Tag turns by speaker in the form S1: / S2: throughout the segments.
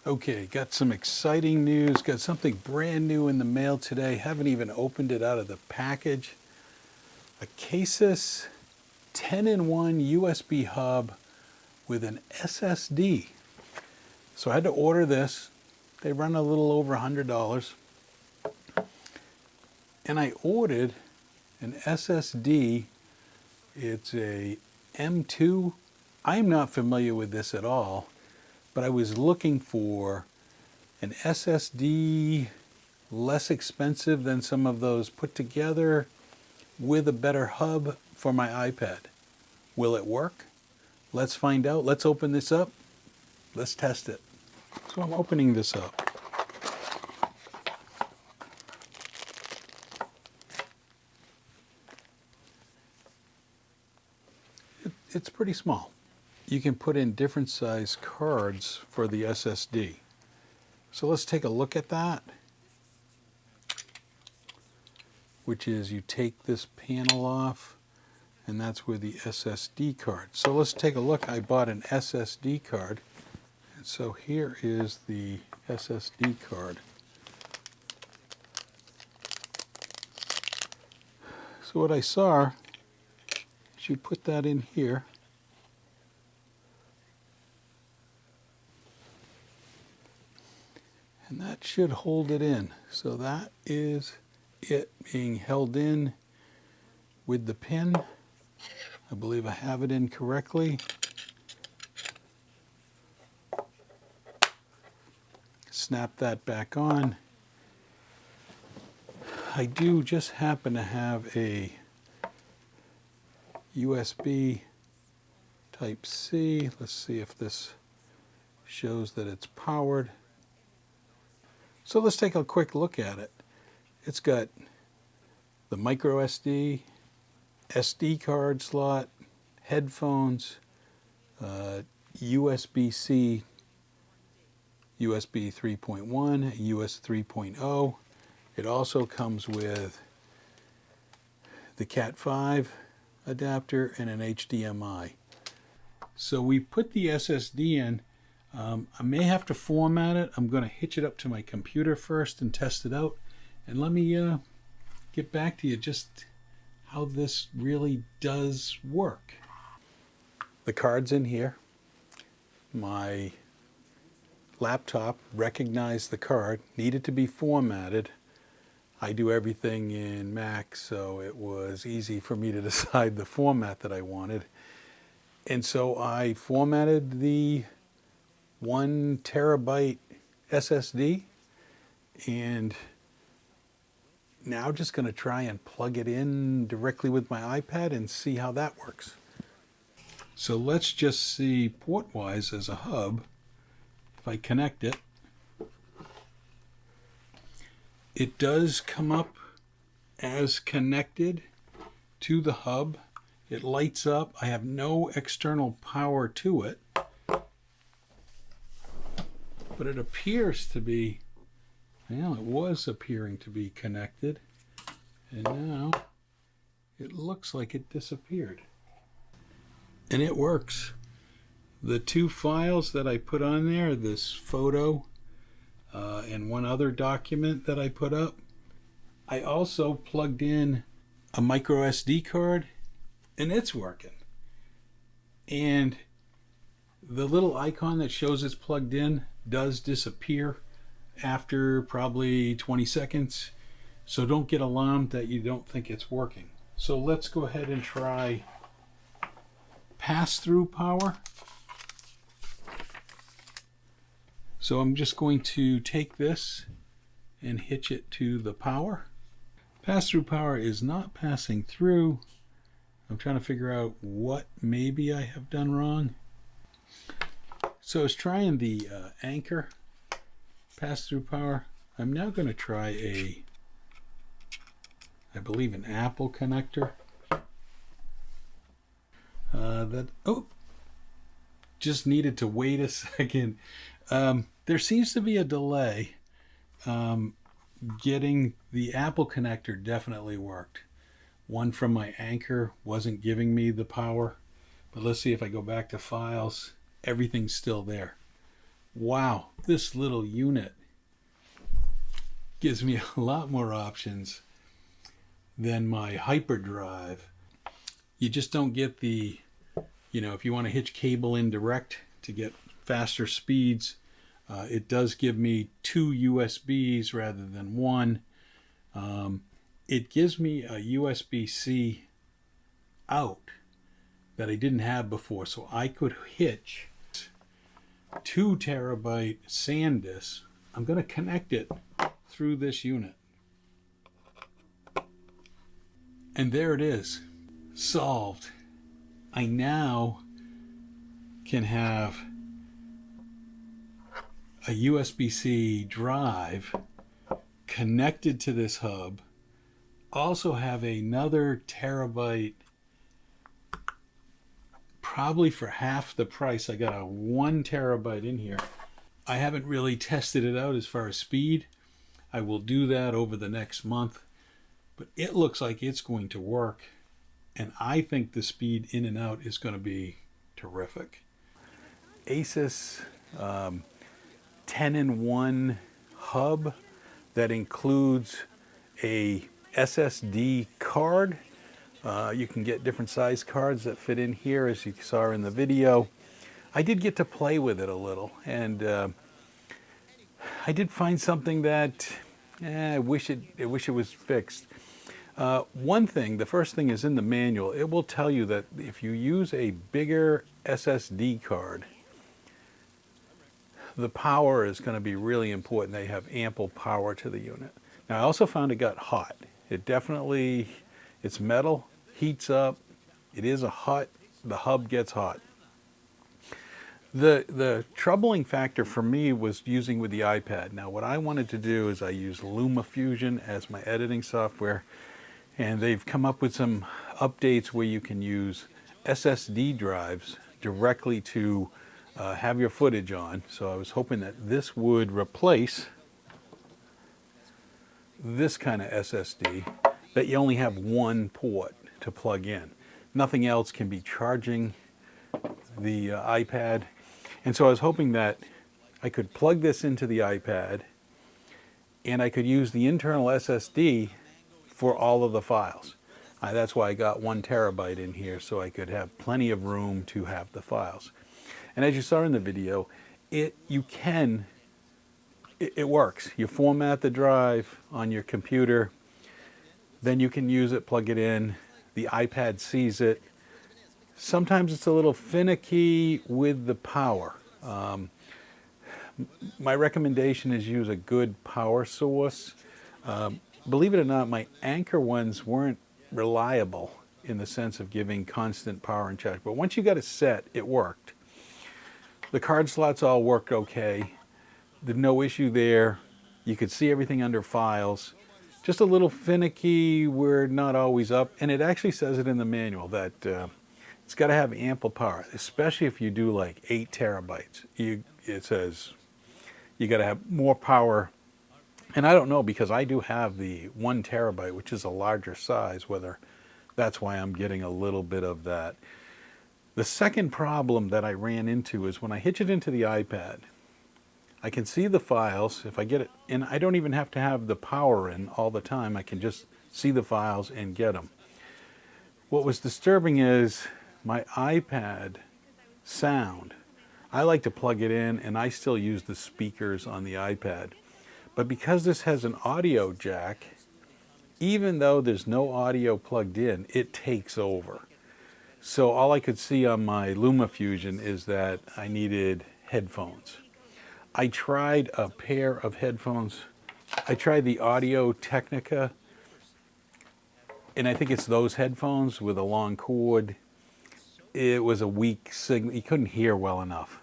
S1: Okay, got some exciting news. Got something brand new in the mail today. Haven't even opened it out of the package. Acasis 10-in-1 USB hub with an SSD. So I had to order this. They run a little over $100. And I ordered an SSD. It's a M2. I'm not familiar with this at all, but I was looking for an SSD less expensive than some of those put together with a better hub for my iPad. Will it work? Let's find out. Let's open this up. Let's test it. So I'm opening this up. It's pretty small. You can put in different size cards for the SSD. So let's take a look at that, which is you take this panel off, and that's where the SSD card. So let's take a look. I bought an SSD card, and so here is the SSD card. So what I saw is you put that in here, and that should hold it in. So that is it being held in with the pin. I believe I have it in correctly. Snap that back on. I do just happen to have a USB Type C. Let's see if this shows that it's powered. So let's take a quick look at it. It's got the micro SD, SD card slot, headphones, USB-C, USB 3.1, US 3.0. It also comes with the Cat 5 adapter and an HDMI. So we put the SSD in. I may have to format it. I'm going to hitch it up to my computer first and test it out. And let me get back to you just how this really does work. The card's in here. My laptop recognized the card, needed to be formatted. I do everything in Mac, so it was easy for me to decide the format that I wanted. And so I formatted the 1 terabyte SSD, and now just going to try and plug it in directly with my iPad and see how that works. So let's just see port-wise as a hub. If I connect it, it does come up as connected to the hub. It lights up. I have no external power to it, but it appears to be, well, it was appearing to be connected, and now it looks like it disappeared. And it works. The 2 files that I put on there, this photo and one other document that I put up, I also plugged in a micro SD card, and it's working. And the little icon that shows it's plugged in does disappear after probably 20 seconds. So don't get alarmed that you don't think it's working. So let's go ahead and try pass-through power. So I'm just going to take this and hitch it to the power. Pass-through power is not passing through. I'm trying to figure out what maybe I have done wrong. So I was trying the Anchor pass-through power. I'm now going to try I believe an Apple connector. Just needed to wait a second. There seems to be a delay. Getting the Apple connector definitely worked. One from my Anchor wasn't giving me the power, but let's see if I go back to files. Everything's still there. Wow, this little unit gives me a lot more options than my hyperdrive. You just don't get the, if you want to hitch cable in direct to get faster speeds, it does give me 2 USBs rather than one. It gives me a USB-C out that I didn't have before, so I could hitch 2 terabyte SanDisk. I'm going to connect it through this unit. And there it is, solved. I now can have a USB-C drive connected to this hub, also have another terabyte, probably for half the price. I got a 1 terabyte in here. I haven't really tested it out as far as speed. I will do that over the next month, but it looks like it's going to work, and I think the speed in and out is going to be terrific. Asus 10-in-1 hub that includes a SSD card. You can get different size cards that fit in here, as you saw in the video. I did get to play with it a little, and I did find something that I wish it was fixed. One thing, the first thing is in the manual. It will tell you that if you use a bigger SSD card, the power is going to be really important. They have ample power to the unit. Now, I also found it got hot. It's metal, heats up. It is the hub gets hot. The troubling factor for me was using with the iPad. Now, what I wanted to do is I use LumaFusion as my editing software, and they've come up with some updates where you can use SSD drives directly to have your footage on. So I was hoping that this would replace this kind of SSD, that you only have one port to plug in. Nothing else can be charging the iPad. And so I was hoping that I could plug this into the iPad and I could use the internal SSD for all of the files. That's why I got 1 terabyte in here, so I could have plenty of room to have the files. And as you saw in the video, it works. You format the drive on your computer, then you can use it, plug it in, the iPad sees it. Sometimes it's a little finicky with the power. My recommendation is use a good power source. Believe it or not, my Anker ones weren't reliable in the sense of giving constant power and charge. But once you got it set, it worked. The card slots all worked okay. There's no issue there. You could see everything under files. Just a little finicky, we're not always up. And it actually says it in the manual that it's got to have ample power, especially if you do like 8 terabytes. It says you got to have more power. And I don't know, because I do have the 1 terabyte, which is a larger size, whether that's why I'm getting a little bit of that. The second problem that I ran into is when I hitch it into the iPad, I can see the files if I get it, and I don't even have to have the power in all the time. I can just see the files and get them. What was disturbing is my iPad sound. I like to plug it in, and I still use the speakers on the iPad. But because this has an audio jack, even though there's no audio plugged in, it takes over. So all I could see on my LumaFusion is that I needed headphones. I tried a pair of headphones. I tried the Audio Technica, and I think it's those headphones with a long cord. It was a weak signal. You couldn't hear well enough.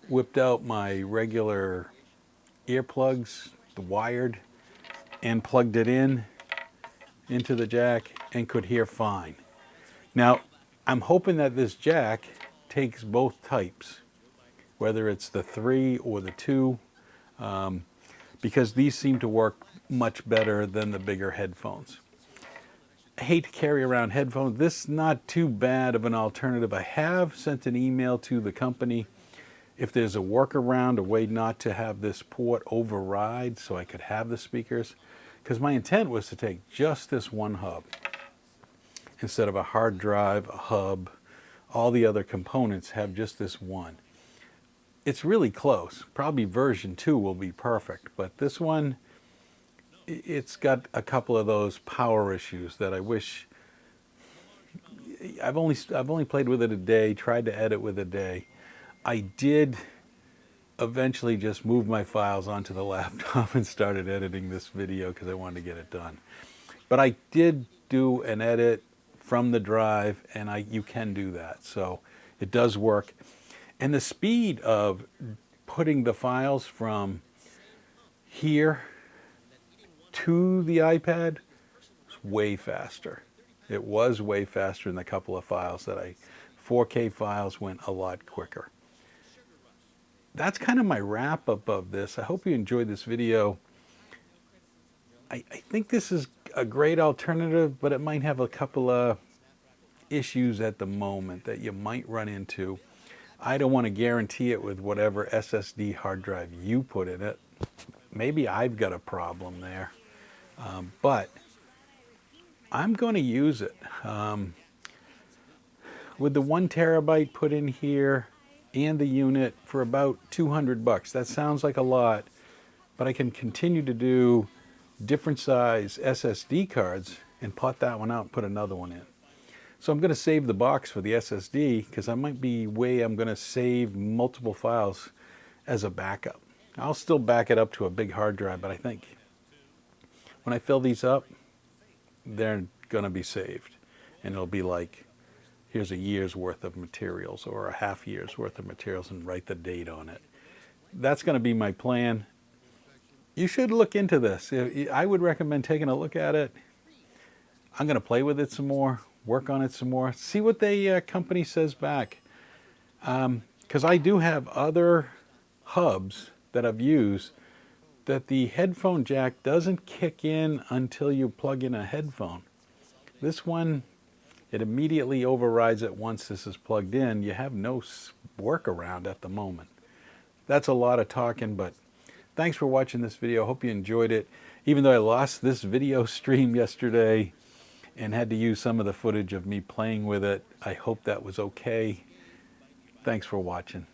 S1: Whipped out my regular earplugs, the wired, and plugged it into the jack and could hear fine. Now, I'm hoping that this jack takes both types, whether it's the 3 or the 2, because these seem to work much better than the bigger headphones. I hate to carry around headphones. This is not too bad of an alternative. I have sent an email to the company if there's a workaround, a way not to have this port override so I could have the speakers, because my intent was to take just this one hub instead of a hard drive, a hub, all the other components have just this one. It's really close. Probably version 2 will be perfect, but this one, it's got a couple of those power issues that I wish. I've only played with it a day, tried to edit with it a day. I did eventually just move my files onto the laptop and started editing this video because I wanted to get it done. But I did do an edit from the drive, and you can do that, so it does work. And the speed of putting the files from here to the iPad is way faster. It was way faster than the couple of files that 4K files went a lot quicker. That's kind of my wrap up of this. I hope you enjoyed this video. I think this is a great alternative, but it might have a couple of issues at the moment that you might run into. I don't want to guarantee it with whatever SSD hard drive you put in it. Maybe I've got a problem there, but I'm going to use it. With the 1 terabyte put in here and the unit for about $200. That sounds like a lot, but I can continue to do different size SSD cards and pot that one out and put another one in. So I'm going to save the box for the SSD because I might be I'm going to save multiple files as a backup. I'll still back it up to a big hard drive, but I think when I fill these up, they're going to be saved. And it'll be like, here's a year's worth of materials or a half year's worth of materials and write the date on it. That's going to be my plan. You should look into this. I would recommend taking a look at it. I'm going to play with it some more, work on it some more, see what the company says back. Because I do have other hubs that I've used that the headphone jack doesn't kick in until you plug in a headphone. This one, it immediately overrides it once this is plugged in. You have no workaround at the moment. That's a lot of talking, but thanks for watching this video. Hope you enjoyed it. Even though I lost this video stream yesterday and had to use some of the footage of me playing with it, I hope that was okay. Thanks for watching.